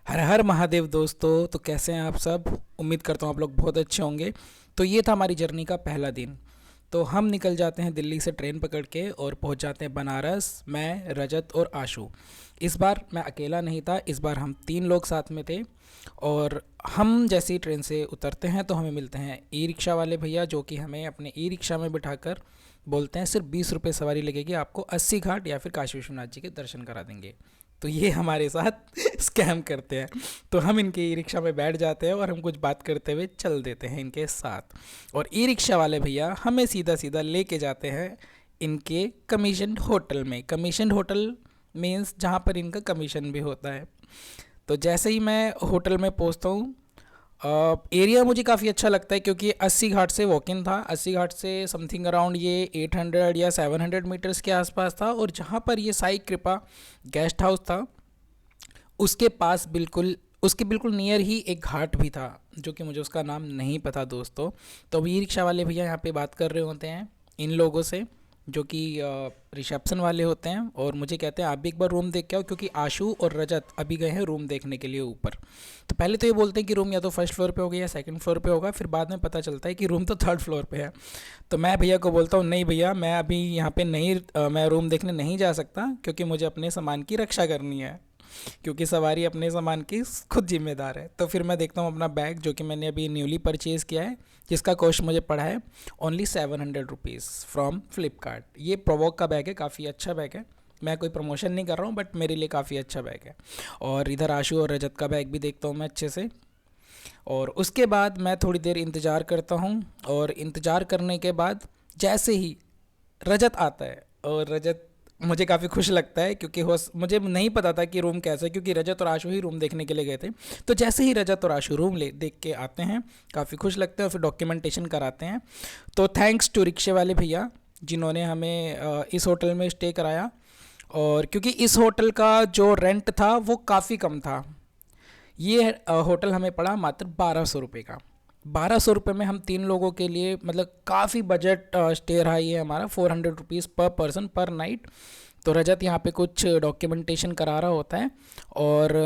हर हर महादेव दोस्तों। तो कैसे हैं आप सब? उम्मीद करता हूँ आप लोग बहुत अच्छे होंगे। तो ये था हमारी जर्नी का पहला दिन। तो हम निकल जाते हैं दिल्ली से ट्रेन पकड़ के और पहुँच जाते हैं बनारस। मैं, रजत और आशु। इस बार मैं अकेला नहीं था, इस बार हम 3 लोग साथ में थे। और हम जैसे ही ट्रेन से उतरते हैं तो हमें मिलते हैं ई रिक्शा वाले भैया, जो कि हमें अपने ई रिक्शा में बिठाकर बोलते हैं सिर्फ 20 रुपये सवारी लगेगी, आपको 80 घाट या फिर काशी विश्वनाथ जी के दर्शन करा देंगे। तो ये हमारे साथ स्कैम करते हैं। तो हम इनके ई रिक्शा में बैठ जाते हैं और हम कुछ बात करते हुए चल देते हैं इनके साथ। और ई रिक्शा वाले भैया हमें सीधा सीधा लेके जाते हैं इनके कमीशन होटल में। कमीशन होटल मीन्स जहाँ पर इनका कमीशन भी होता है। तो जैसे ही मैं होटल में पहुँचता हूँ, एरिया मुझे काफ़ी अच्छा लगता है क्योंकि 80 घाट से वॉक इन था। 80 घाट से समथिंग अराउंड ये 800 या 700 मीटर्स के आसपास था। और जहाँ पर ये साई कृपा गेस्ट हाउस था, उसके पास बिल्कुल, उसके बिल्कुल नियर ही एक घाट भी था, जो कि मुझे उसका नाम नहीं पता दोस्तों। तो अभी रिक्शा वाले भैया यहाँ पे बात कर रहे होते हैं इन लोगों से, जो कि रिसेप्शन वाले होते हैं, और मुझे कहते हैं आप भी एक बार रूम देख के आओ, क्योंकि आशु और रजत अभी गए हैं रूम देखने के लिए ऊपर। तो पहले तो ये बोलते हैं कि रूम या तो फर्स्ट फ्लोर पे होगा या सेकंड फ्लोर पे होगा, फिर बाद में पता चलता है कि रूम तो थर्ड फ्लोर पे है। तो मैं भैया को बोलता हूँ नहीं भैया, मैं अभी यहाँ पे नहीं, मैं रूम देखने नहीं जा सकता, क्योंकि मुझे अपने सामान की रक्षा करनी है, क्योंकि सवारी अपने सामान की खुद जिम्मेदार है। तो फिर मैं देखता हूँ अपना बैग, जो कि मैंने अभी न्यूली परचेज़ किया है, जिसका कॉस्ट मुझे पड़ा है ओनली 700 रुपीज़ फ्रॉम फ्लिपकार्ट। ये प्रोवोक का बैग है, काफ़ी अच्छा बैग है। मैं कोई प्रमोशन नहीं कर रहा हूँ, बट मेरे लिए काफ़ी अच्छा बैग है। और इधर आशु और रजत का बैग भी देखता हूँ मैं अच्छे से। और उसके बाद मैं थोड़ी देर इंतज़ार करता हूँ, और इंतज़ार करने के बाद जैसे ही रजत आता है, और रजत मुझे काफ़ी खुश लगता है, क्योंकि हो मुझे नहीं पता था कि रूम कैसा है, क्योंकि रजत और आशु ही रूम देखने के लिए गए थे। तो जैसे ही रजत और आशु रूम ले देख के आते हैं, काफ़ी खुश लगते हैं, और फिर डॉक्यूमेंटेशन कराते हैं। तो थैंक्स टू रिक्शे वाले भैया, जिन्होंने हमें इस होटल में स्टे कराया। और क्योंकि इस होटल का जो रेंट था वो काफ़ी कम था। ये होटल हमें पड़ा मात्र 1200 रुपये का। 1200 रुपये में हम 3 लोगों के लिए, मतलब काफ़ी बजट स्टे रहा ये हमारा, 400 रुपीज़ पर पर्सन पर नाइट। तो रजत यहाँ पे कुछ डॉक्यूमेंटेशन करा रहा होता है, और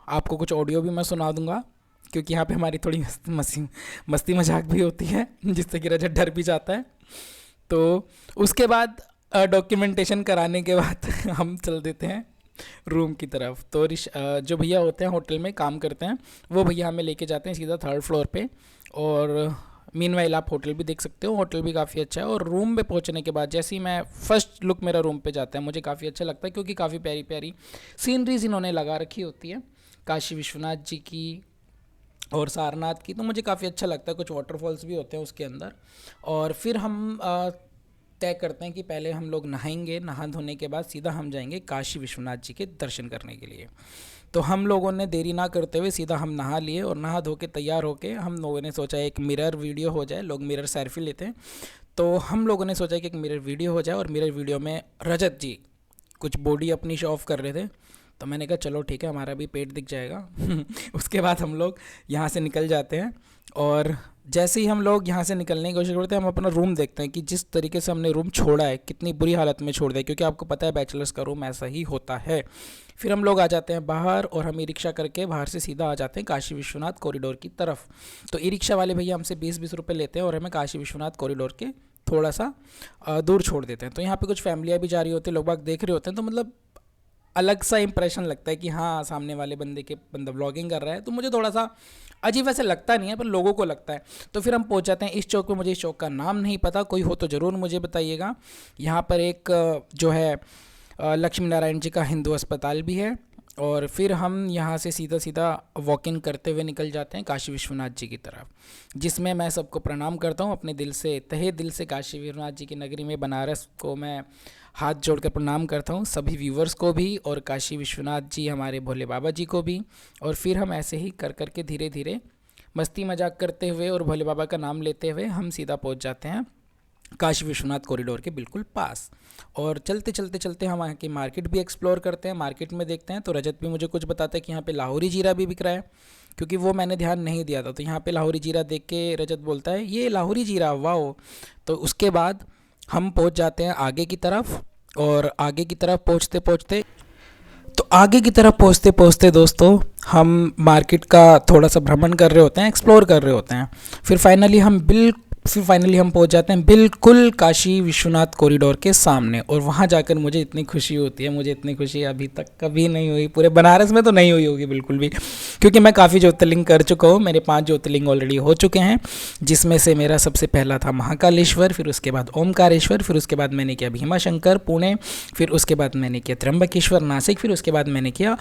आपको कुछ ऑडियो भी मैं सुना दूंगा, क्योंकि यहाँ पे हमारी थोड़ी मस्ती मजाक भी होती है, जिससे कि रजत डर भी जाता है। तो उसके बाद डॉक्यूमेंटेशन कराने के बाद हम चल देते हैं रूम की तरफ। तो जो भैया होते हैं होटल में काम करते हैं, वो भैया हमें लेके जाते हैं सीधा थर्ड फ्लोर पे। और मीनवाइल आप होटल भी देख सकते हो, होटल भी काफ़ी अच्छा है। और रूम पे पहुंचने के बाद जैसे ही मैं, फर्स्ट लुक मेरा रूम पे जाता है, मुझे काफ़ी अच्छा लगता है, क्योंकि काफ़ी प्यारी प्यारी सीनरीज इन्होंने लगा रखी होती है काशी विश्वनाथ जी की और सारनाथ की। तो मुझे काफ़ी अच्छा लगता है, कुछ वाटरफॉल्स भी होते हैं उसके अंदर। और फिर हम तय करते हैं कि पहले हम लोग नहाएंगे, नहा धोने के बाद सीधा हम जाएंगे काशी विश्वनाथ जी के दर्शन करने के लिए। तो हम लोगों ने देरी ना करते हुए सीधा हम नहा लिए, और नहा धो के तैयार होके हम लोगों ने सोचा एक मिरर वीडियो हो जाए, लोग मिरर सेल्फी लेते हैं। तो हम लोगों ने सोचा कि एक मिरर वीडियो हो जाए, और मिरर वीडियो में रजत जी कुछ बॉडी अपनी शो ऑफ कर रहे थे। तो मैंने कहा चलो ठीक है, हमारा भी पेट दिख जाएगा। उसके बाद हम लोग यहाँ से निकल जाते हैं। और जैसे ही हम लोग यहाँ से निकलने की कोशिश करते हैं, हम अपना रूम देखते हैं कि जिस तरीके से हमने रूम छोड़ा है, कितनी बुरी हालत में छोड़ दिया, क्योंकि आपको पता है बैचलर्स का रूम ऐसा ही होता है। फिर हम लोग आ जाते हैं बाहर, और हम ई रिक्शा करके बाहर से सीधा आ जाते हैं काशी विश्वनाथ कॉरिडोर की तरफ। तो ई रिक्शा वाले भैया हमसे 20-20 रुपये लेते हैं, और हमें काशी विश्वनाथ कॉरिडोर के थोड़ा सा दूर छोड़ देते हैं। तो यहाँ पे कुछ फैमिलियाँ भी जा रही होती हैं, लोग बाग देख रहे होते हैं। तो मतलब अलग सा इंप्रेशन लगता है कि हाँ, सामने वाले बंदा व्लॉगिंग कर रहा है। तो मुझे थोड़ा सा अजीब वैसे लगता नहीं है, पर लोगों को लगता है। तो फिर हम पहुंच जाते हैं इस चौक पे। मुझे इस चौक का नाम नहीं पता, कोई हो तो ज़रूर मुझे बताइएगा। यहाँ पर एक जो है लक्ष्मी नारायण जी का हिंदू अस्पताल भी है। और फिर हम यहाँ से सीधा सीधा वॉक इन करते हुए निकल जाते हैं काशी विश्वनाथ जी की तरफ, जिसमें मैं सबको प्रणाम करता हूँ अपने दिल से, तहे दिल से। काशी विश्वनाथ जी की नगरी में बनारस को मैं हाथ जोड़कर प्रणाम करता हूँ, सभी व्यूवर्स को भी, और काशी विश्वनाथ जी हमारे भोले बाबा जी को भी। और फिर हम ऐसे ही कर कर के धीरे धीरे मस्ती मजाक करते हुए और भोले बाबा का नाम लेते हुए हम सीधा पहुँच जाते हैं काशी विश्वनाथ कॉरिडोर के बिल्कुल पास। और चलते चलते चलते हम वहाँ की मार्केट भी एक्सप्लोर करते हैं, मार्केट में देखते हैं। तो रजत भी मुझे कुछ बताता है कि यहाँ पे लाहौरी जीरा भी बिक रहा है, क्योंकि वो मैंने ध्यान नहीं दिया था। तो यहाँ पे लाहौरी जीरा देख के रजत बोलता है ये लाहौरी जीरा, वाह। तो उसके बाद हम पहुँच जाते हैं आगे की तरफ। और आगे की तरफ पहुँचते पहुँचते दोस्तों, हम मार्केट का थोड़ा सा भ्रमण कर रहे होते हैं, एक्सप्लोर कर रहे होते हैं। फिर फाइनली हम पहुंच जाते हैं बिल्कुल काशी विश्वनाथ कॉरिडोर के सामने, और वहां जाकर मुझे इतनी खुशी होती है, मुझे इतनी खुशी अभी तक कभी नहीं हुई, पूरे बनारस में तो नहीं हुई होगी बिल्कुल भी, क्योंकि मैं काफ़ी ज्योतिर्लिंग कर चुका हूँ। मेरे 5 ज्योतिर्लिंग ऑलरेडी हो चुके हैं, जिसमें से मेरा सबसे पहला था महाकालेश्वर, फिर उसके बाद ओमकारेश्वर, फिर उसके बाद मैंने किया भीमाशंकर पुणे, फिर उसके बाद मैंने किया त्र्यंबकेश्वर नासिक, फिर उसके बाद मैंने किया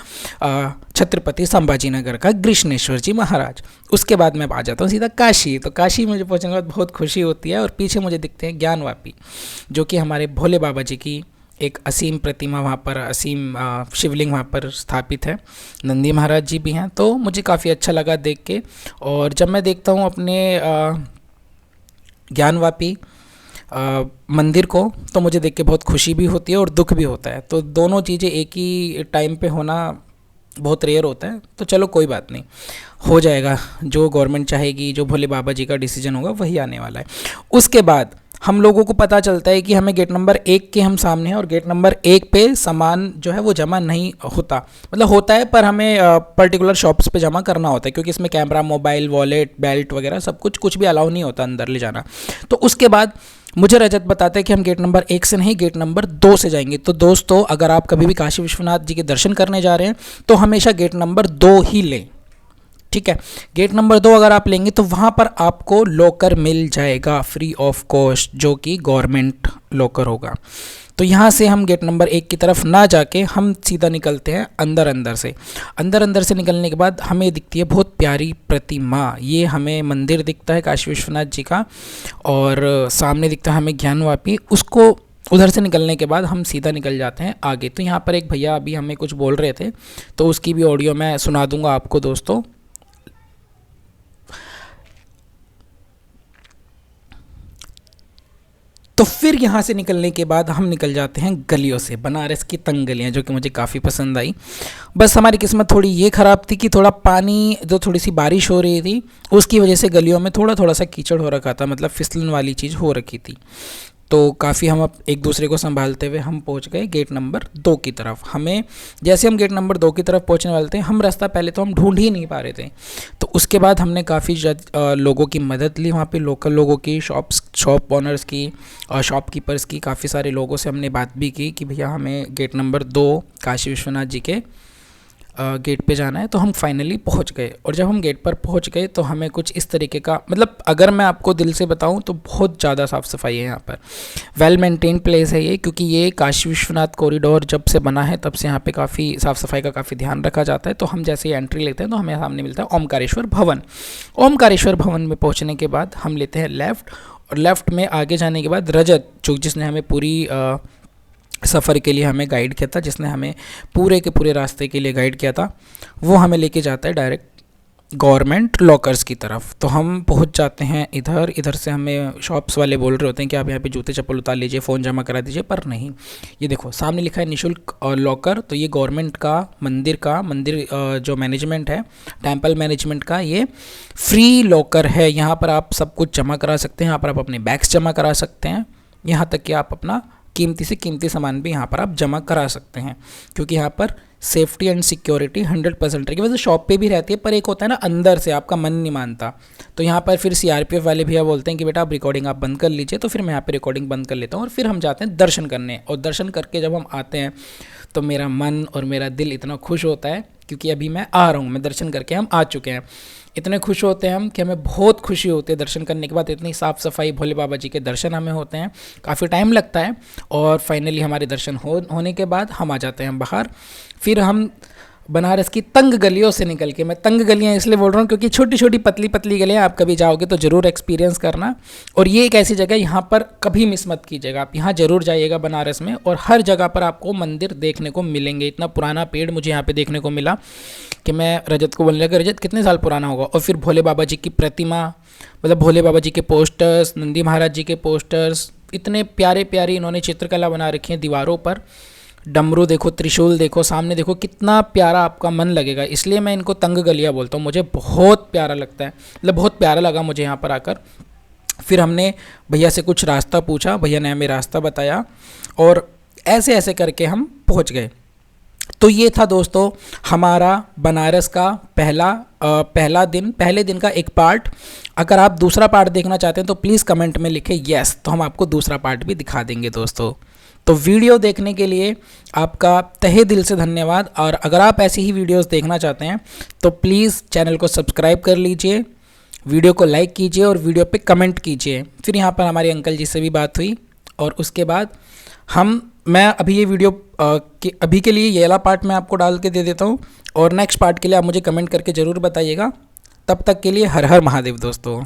छत्रपति संभाजी नगर का गृष्णेश्वर जी महाराज। उसके बाद मैं आ जाता हूँ सीधा काशी। तो काशी मुझे पहुँचने के बाद बहुत खुशी होती है, और पीछे मुझे दिखते हैं ज्ञानवापी, जो कि हमारे भोले बाबा जी की एक असीम प्रतिमा वहाँ पर, असीम शिवलिंग वहाँ पर स्थापित है। नंदी महाराज जी भी हैं, तो मुझे काफ़ी अच्छा लगा देख के। और जब मैं देखता हूँ अपने ज्ञानवापी मंदिर को, तो मुझे देख के बहुत खुशी भी होती है और दुख भी होता है। तो दोनों चीज़ें एक ही टाइम पे होना बहुत रेयर होता है। तो चलो कोई बात नहीं, हो जाएगा, जो गवर्नमेंट चाहेगी, जो भोले बाबा जी का डिसीजन होगा वही आने वाला है। उसके बाद हम लोगों को पता चलता है कि हमें गेट नंबर 1 के हम सामने हैं, और गेट नंबर 1 पे सामान जो है वो जमा नहीं होता, मतलब होता है पर हमें पर्टिकुलर शॉप्स पे जमा करना होता है, क्योंकि इसमें कैमरा, मोबाइल, वॉलेट, बेल्ट वगैरह सब कुछ भी अलाउ नहीं होता अंदर ले जाना। तो उसके बाद मुझे रजत बताते हैं कि हम गेट नंबर 1 से नहीं, गेट नंबर 2 से जाएंगे। तो दोस्तों, अगर आप कभी भी काशी विश्वनाथ जी के दर्शन करने जा रहे हैं तो हमेशा गेट नंबर 2 ही लें, ठीक है। गेट नंबर 2 अगर आप लेंगे तो वहाँ पर आपको लॉकर मिल जाएगा फ्री ऑफ कॉस्ट, जो कि गवर्नमेंट लॉकर होगा। तो यहाँ से हम गेट नंबर 1 की तरफ ना जाके हम सीधा निकलते हैं अंदर से निकलने के बाद हमें दिखती है बहुत प्यारी प्रतिमा। ये हमें मंदिर दिखता है काशी विश्वनाथ जी का, और सामने दिखता है हमें ज्ञानवापी। उसको उधर से निकलने के बाद हम सीधा निकल जाते हैं आगे। तो यहाँ पर एक भैया अभी हमें कुछ बोल रहे थे, तो उसकी भी ऑडियो मैं सुना दूंगा आपको दोस्तों। तो फिर यहाँ से निकलने के बाद हम निकल जाते हैं गलियों से, बनारस की तंग गलियाँ, जो कि मुझे काफ़ी पसंद आई। बस हमारी किस्मत थोड़ी ये ख़राब थी कि थोड़ा पानी, जो थोड़ी सी बारिश हो रही थी, उसकी वजह से गलियों में थोड़ा सा कीचड़ हो रखा था, मतलब फिसलन वाली चीज़ हो रखी थी। तो काफ़ी हम अब एक दूसरे को संभालते हुए हम पहुंच गए गेट नंबर 2 की तरफ। हमें जैसे हम गेट नंबर 2 की तरफ पहुंचने वाले थे, हम रास्ता पहले तो हम ढूंढ ही नहीं पा रहे थे। तो उसके बाद हमने काफ़ी लोगों की मदद ली, वहाँ पे लोकल लोगों की, शॉप ओनर्स की और शॉपकीपर्स की, काफ़ी सारे लोगों से हमने बात भी की कि भैया हमें गेट नंबर 2 काशी विश्वनाथ जी के गेट पे जाना है। तो हम फाइनली पहुंच गए, और जब हम गेट पर पहुंच गए तो हमें कुछ इस तरीके का, मतलब अगर मैं आपको दिल से बताऊं तो बहुत ज़्यादा साफ़ सफाई है यहाँ पर, वेल मेंटेन प्लेस है ये, क्योंकि ये काशी विश्वनाथ कॉरिडोर जब से बना है तब से यहाँ पे काफ़ी साफ़ सफाई का काफ़ी ध्यान रखा जाता है। तो हम जैसे ही एंट्री लेते हैं तो हमें सामने मिलता है ओमकारेश्वर भवन। ओमकारेश्वर भवन में पहुँचने के बाद हम लेते हैं लेफ़्ट, और लेफ़्ट में आगे जाने के बाद रजत, जिसने हमें पूरी सफ़र के लिए हमें गाइड किया था, जिसने हमें पूरे के पूरे रास्ते के लिए गाइड किया था, वो हमें लेके जाता है डायरेक्ट गवर्नमेंट लॉकर्स की तरफ। तो हम पहुंच जाते हैं इधर से हमें शॉप्स वाले बोल रहे होते हैं कि आप यहाँ पे जूते चप्पल उतार लीजिए, फ़ोन जमा करा दीजिए, पर नहीं, ये देखो सामने लिखा है निःशुल्क लॉकर। तो ये गवर्नमेंट का मंदिर जो मैनेजमेंट है, टेम्पल मैनेजमेंट का, ये फ्री लॉकर है। यहाँ पर आप सब कुछ जमा करा सकते हैं, यहाँ पर आप अपने बैग्स जमा करा सकते हैं, यहाँ तक कि आप अपना कीमती से कीमती सामान भी यहाँ पर आप जमा करा सकते हैं, क्योंकि यहाँ पर सेफ्टी एंड सिक्योरिटी 100% रहेगी। वैसे शॉप पे भी रहती है, पर एक होता है ना अंदर से आपका मन नहीं मानता, तो यहाँ पर फिर सीआरपीएफ वाले भैया बोलते हैं कि बेटा आप रिकॉर्डिंग आप बंद कर लीजिए। तो फिर मैं यहाँ पे रिकॉर्डिंग बंद कर लेता हूँ, और फिर हम जाते हैं दर्शन करने। और दर्शन करके जब हम आते हैं तो मेरा मन और मेरा दिल इतना खुश होता है, क्योंकि अभी मैं आ रहा हूँ, मैं दर्शन करके हम आ चुके हैं। इतने खुश होते हैं हम कि हमें बहुत खुशी होती है दर्शन करने के बाद। इतनी साफ़ सफाई, भोले बाबा जी के दर्शन हमें होते हैं, काफ़ी टाइम लगता है, और फाइनली हमारे दर्शन होने के बाद हम आ जाते हैं बाहर। फिर हम बनारस की तंग गलियों से निकल के, मैं तंग गलियाँ इसलिए बोल रहा हूँ क्योंकि छोटी छोटी पतली पतली गलियाँ, आप कभी जाओगे तो ज़रूर एक्सपीरियंस करना। और ये एक ऐसी जगह, यहाँ पर कभी मिस मत कीजिएगा, आप यहाँ ज़रूर जाइएगा बनारस में, और हर जगह पर आपको मंदिर देखने को मिलेंगे। इतना पुराना पेड़ मुझे यहाँ पे देखने को मिला कि मैं रजत को बोलने लगा, रजत कितने साल पुराना होगा। और फिर भोले बाबा जी की प्रतिमा, मतलब भोले बाबा जी के पोस्टर्स, नंदी महाराज जी के पोस्टर्स, इतने प्यारे प्यारे इन्होंने चित्रकला बना रखी है दीवारों पर। डमरू देखो, त्रिशूल देखो, सामने देखो, कितना प्यारा आपका मन लगेगा। इसलिए मैं इनको तंग गलियाँ बोलता हूँ, मुझे बहुत प्यारा लगता है, मतलब बहुत प्यारा लगा मुझे यहाँ पर आकर। फिर हमने भैया से कुछ रास्ता पूछा, भैया ने हमें रास्ता बताया, और ऐसे ऐसे करके हम पहुँच गए तो ये था दोस्तों हमारा बनारस का पहले दिन का एक पार्ट। अगर आप दूसरा पार्ट देखना चाहते हैं तो प्लीज़ कमेंट में लिखें यस, तो हम आपको दूसरा पार्ट भी दिखा देंगे दोस्तों। तो वीडियो देखने के लिए आपका तहे दिल से धन्यवाद। और अगर आप ऐसी ही वीडियोस देखना चाहते हैं तो प्लीज़ चैनल को सब्सक्राइब कर लीजिए, वीडियो को लाइक कीजिए और वीडियो पे कमेंट कीजिए। फिर यहाँ पर हमारे अंकल जी से भी बात हुई और उसके बाद मैं अभी ये वीडियो अभी के लिए ये वाला पार्ट मैं आपको डाल के दे देता हूँ और नेक्स्ट पार्ट के लिए आप मुझे कमेंट करके ज़रूर बताइएगा। तब तक के लिए हर हर महादेव दोस्तों।